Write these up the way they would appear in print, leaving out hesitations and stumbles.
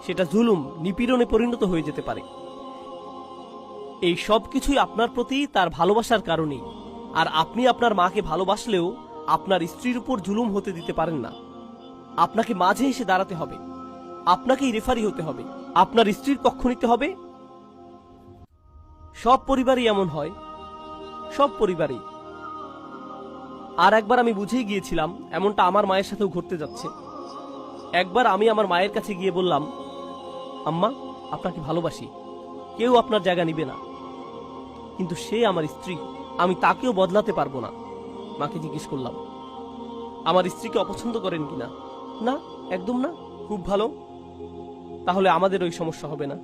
সেটা জুলুম, নিপীড়নে পরিণত হয়ে যেতে পারে। এই সব কিছুই আপনার প্রতি তার ভালোবাসার কারণেই। আর আপনি আপনার মাকে ভালোবাসলেও আপনার স্ত্রীর উপর জুলুম হতে দিতে পারেন না। আপনাকে মাঝে এসে দাঁড়াতে হবে, আপনাকেই রেফারি হতে হবে, আপনার স্ত্রীর পক্ষ নিতে হবে। সব পরিবারই এমন হয়, সব পরিবারই। আর একবার আমি বুঝেই গিয়েছিলাম এমনটা আমার মায়ের সাথেও ঘটতে যাচ্ছে। একবার আমি আমার মায়ের কাছে গিয়ে বললাম, আম্মা, আপনাকে ভালোবাসি, কেউ আপনার জায়গা নিবে না, কিন্তু সে আমার স্ত্রী, আমি তাকেও বদলাতে পারবো না। মাকে জিজ্ঞেস করলাম, আমার স্ত্রীকে অপছন্দ করেন কিনা? না, একদম না। খুব ভালো, তাহলে আমাদের ওই সমস্যা হবে না।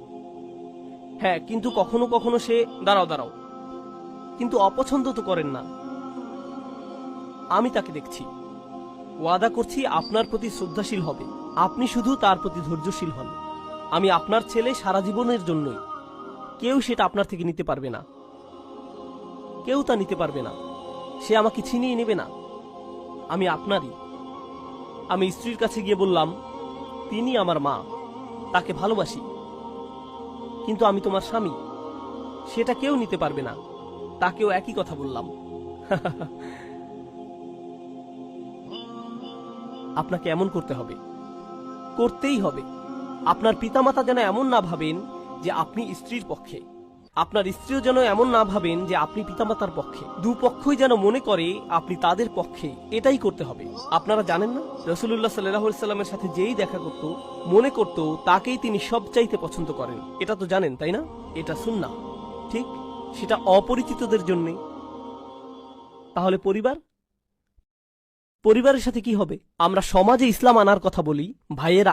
হ্যাঁ, কিন্তু কখনো কখনো সে দাঁড়াও, কিন্তু অপছন্দ তো করেন না। আমি তাকে দেখছি, ওয়াদা করছি আপনার প্রতি শ্রদ্ধাশীল হবে, আপনি শুধু তার প্রতি ধৈর্যশীল হন। আমি আপনার ছেলে সারা জীবনের জন্যই, কেউ সেটা আপনার থেকে নিতে পারবে না, কেউ তা নিতে পারবে না। সে আমাকে ছিনিয়ে নেবে না, আমি আপনারই। আমি স্ত্রীর কাছে গিয়ে বললাম, তিনি আমার মা, তাকে ভালোবাসি, কিন্তু আমি তোমার স্বামী, সেটা কেউ নিতে পারবে না। তাকেও একই কথা বললাম। আপনাকে এমন করতে হবে, করতেই হবে। আপনার পিতামাতা যেন এমন না ভাবেন যে আপনি স্ত্রীর পক্ষে, আপনার স্ত্রীও যেন এমন না ভাবেন যে আপনি পিতামাতার পক্ষে। দুপক্ষই যেন মনে করে আপনি তাদের পক্ষে। এটাই করতে হবে। আপনারা জানেন না, রাসূলুল্লাহ সাল্লাল্লাহু আলাইহি সাল্লামের সাথে যেই দেখা করত, মনে করত তাকেই তিনি সবচাইতে পছন্দ করেন। এটা তো জানেন, তাই না? এটা সুন্নাহ, ঠিক? সেটা অপরিচিতদের জন্য। তাহলে পরিবারের সাথে কি হবে? আমরা সমাজে ইসলাম আনার কথা বলি, ভাইয়েরা